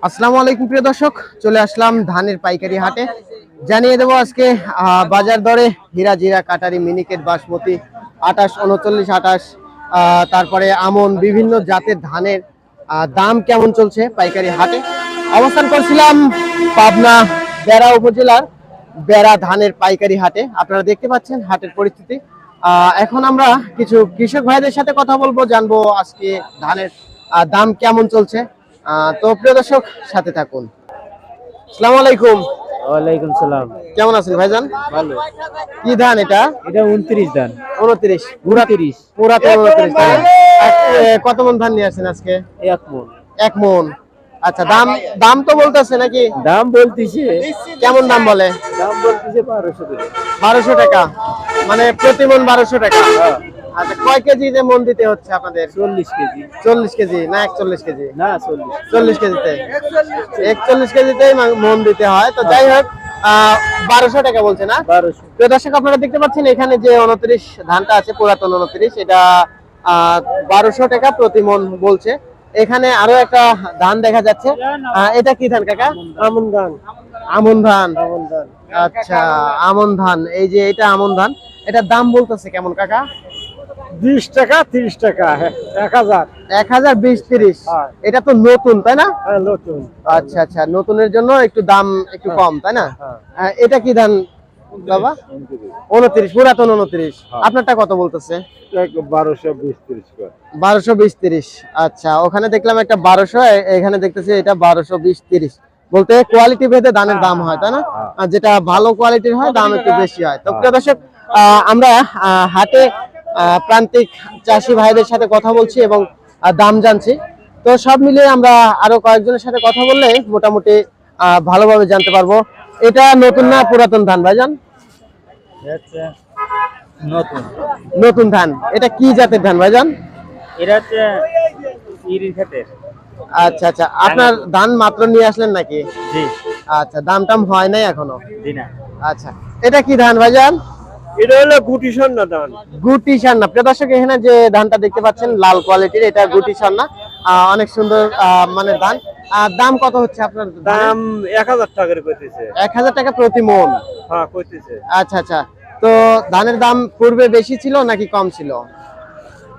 আসসালামু আলাইকুম প্রিয় দর্শক, চলে আসলাম ধানের পাইকারি হাটে। জানিয়ে দেবো আজকে বাজার দরে হীরা জিরা কাটারি মিনিকেট বাসমতি 28, 39, 28, তারপরে আমন বিভিন্ন জাতের ধানের দাম কেমন চলছে পাইকারি হাটে। অবস্থান করছিলাম পাবনা বেড়া উপজেলার বেড়া ধানের পাইকারি হাটে। আপনারা দেখতে পাচ্ছেন হাটের পরিস্থিতি। এখন আমরা কিছু কৃষক ভাইদের সাথে কথা বলবো, জানবো আজকে ধানের দাম কেমন চলছে। তো প্রিয় দর্শক, সাথে থাকুন। আসসালামু আলাইকুম। ওয়ালাইকুম সালাম। কেমন আছেন ভাইজান? ভালো। কি ধান এটা? এটা 29 ধান। 29 29 পুরাতন 29 ধান। কত মন ধান নিয়ে আসছেন আজকে? 1 মণ। 1 মন। আচ্ছা, দাম দাম তো বলতেছে নাকি? দাম বলতিছে। কেমন দাম বলে? দাম বলতিছে 1200 টাকা। 1200 টাকা, মানে প্রতি মন 1200 টাকা। আচ্ছা, কয় কেজি যে মন দিতে হচ্ছে আপনাদের? 40 কেজি। 40 কেজি না 41 কেজি? না 40। 40 কেজিতে 41 কেজিতেই মন দিতে হয়। তো যাই হোক, 1200 টাকা বলছে না? 1200। প্রিয় দর্শক, আপনারা দেখতে পাচ্ছেন এখানে যে 29 ধানটা আছে, পুরাতন 29, এটা 1200 টাকা প্রতি মন বলছে। এখানে আরো একটা ধান দেখা যাচ্ছে। এটা কি ধান কাকা? আমন ধান। আমন ধান। আমন ধান। আচ্ছা, আমন ধান। এই যে এটা আমন ধান, এটার দাম বলতেছে কেমন কাকা? 20 টাকা 30 টাকা 1000। 1000, 20, 30। হ্যাঁ। এটা তো নতুন, তাই না? হ্যাঁ নতুন। আচ্ছা আচ্ছা, নতুনের জন্য একটু দাম একটু কম, তাই না? এটা কি ধান বাবা? 29, পুরাতন 29। আপনারটা কত বলতেছে? 1220 30 করে। 1220, 30। আচ্ছা, ওখানে দেখলাম একটা 1200, এখানে দেখতেছি এটা 1220, 30। বলতে কোয়ালিটি ভেদে ধানের দাম হয়, তাই না? আর যেটা ভালো কোয়ালিটির হয় দাম একটু বেশি হয়। তো প্রিয় দর্শক, আমরা হাটে প্রান্তিক চাষি ভাইদের সাথে কথা বলছি এবং দাম জানছি। তো সব মিলিয়ে আমরা আরো কয়েকজনের সাথে কথা বললে মোটামুটি ভালোভাবে জানতে পারবো। এটা নতুন না পুরাতন ধান ভাইজান? নতুন। নতুন ধান। এটা কি জাতের ধান ভাইজান? এটা হচ্ছে ইরির ক্ষেতের। আচ্ছা আচ্ছা, আপনার ধান মাত্র নিয়ে আসলেন নাকি? জি। আচ্ছা, দাম টাম হয় নাই এখনো? জি না। আচ্ছা, এটা কি ধান ভাইজান? এটা হলো গুটি সন্না ধান। গুটি সান্না। প্রিয় দর্শক, এখানে যে ধানটা দেখতে পাচ্ছেন লাল কোয়ালিটির, এটা গুটি সান্না। অনেক সুন্দর মানের ধান। দাম কত হচ্ছে আপনার? দাম 1000 টাকা করে কইতেছে। 1000 টাকা প্রতি মন। হ্যাঁ কইতেছে। আচ্ছা আচ্ছা, তো ধানের দাম পূর্বে বেশি ছিল নাকি কম ছিল?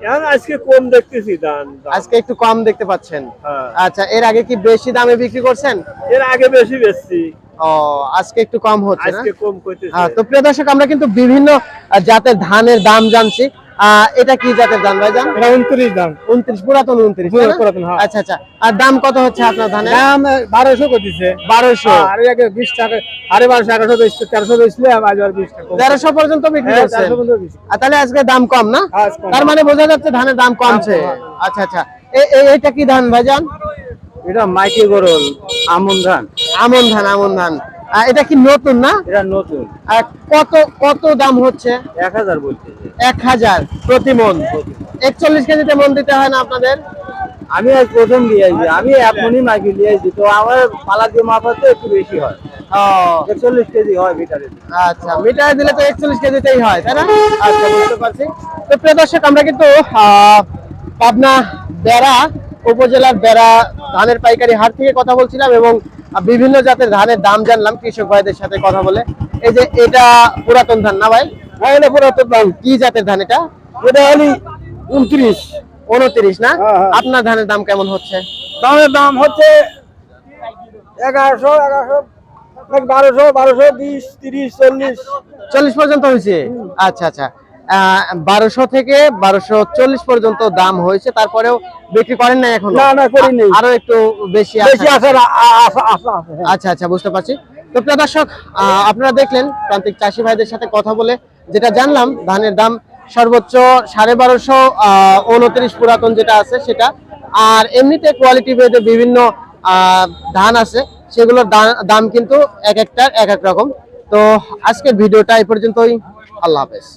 এখন আজকে কম দেখতেছি দাম। আজকে একটু কম দেখতে পাচ্ছেন। হ্যাঁ। আচ্ছা, এর আগে কি বেশি দামে বিক্রি করছেন? এর আগে বেশি বেচছি। ও, আজকে একটু কম হচ্ছে না? আজকে কম কইতেছে। তো প্রিয় দর্শক, আমরা কিন্তু বিভিন্ন জাতের ধানের দাম জানছি। এটা কি জাতের ধান ভাইজান? এটা 29 দাম। 29, পুরাতন 29, তাই না? পুরাতন, হ্যাঁ। আচ্ছা আচ্ছা, আর দাম কত হচ্ছে আপনার ধানের? দাম 1200 কইতেছে। 1200। আর আগে 20 টাকা, 1250 1100 বেচতে 1300 বেচলে আজ আর 20 টাকা। 1300 পর্যন্ত বিক্রি হ্যাঁ, করছেন? 1300 পর্যন্ত বেচছি। তাহলে আজকে দাম কম না? হ্যাঁ, আজ কম। তার মানে বোঝা যাচ্ছে ধানের দাম কমছে। আচ্ছা আচ্ছা, এটা কি ধান ভাইজান? এটা মাইকি গরল আমন ধান। আমন ধান। আমন ধান। এটা কি নতুন না? এটা নতুন। কত কত দাম হচ্ছে? 1000 বলতেছে। 1000 প্রতি মন। 41 কেজিতে মন দিতে হয় না আপনাদের? আমি আজ প্রথম নিয়ে আইছি। আমি এখনই মাইকি নিয়ে আইছি, তো আমার পালা দিয়ে মাপাতে একটু বেশি হয়। ও 41 কেজি হয় মিটারে। আচ্ছা, মিটারে দিলে তো 41 কেজিতেই হয়, তাই না? আচ্ছা, বুঝতে পারছি। তো প্রিয় দর্শক, আমরা কিন্তু পাবনা বেড়া উপজেলার বেড়া ধানের পাইকারি হাট থেকে কথা বলছিলাম এবং বিভিন্ন জাতের ধানের দাম জানলাম কৃষক ভাইদের সাথে কথা বলে। এই যে এটা পুরাতন ধান না ভাই? হ্যাঁ এটা পুরাতন ধান। কি জাতের ধান এটা? এটা হলি 29। 29 না? হ্যাঁ, হ্যাঁ। আপনার ধানের দাম কেমন হচ্ছে? দামের দাম হচ্ছে 1100 1200 1220 30 40। 40 পর্যন্ত হয়েছে? আচ্ছা আচ্ছা, 1200 থেকে 1240 পর্যন্ত দাম হয়েছে, তারপরেও বিক্রি করেন নাই এখন? না না করি নেই। আরো একটু বেশি বেশি আছে? আছে আছে। আচ্ছা আচ্ছা, বুঝতে পারছি। তো প্রিয় দর্শক, আপনারা দেখলেন প্রান্তিক চাষি ভাইদের সাথে কথা বলে যেটা জানলাম, ধানের দাম সর্বোচ্চ 1250, 29 পুরাতন যেটা আছে সেটা। আর এমনিতে কোয়ালিটি ভেদে বিভিন্ন ধান আছে, সেগুলোর দাম কিন্তু এক একটার এক এক রকম। তো আজকের ভিডিওটা এই পর্যন্তই। আল্লাহ হাফেজ।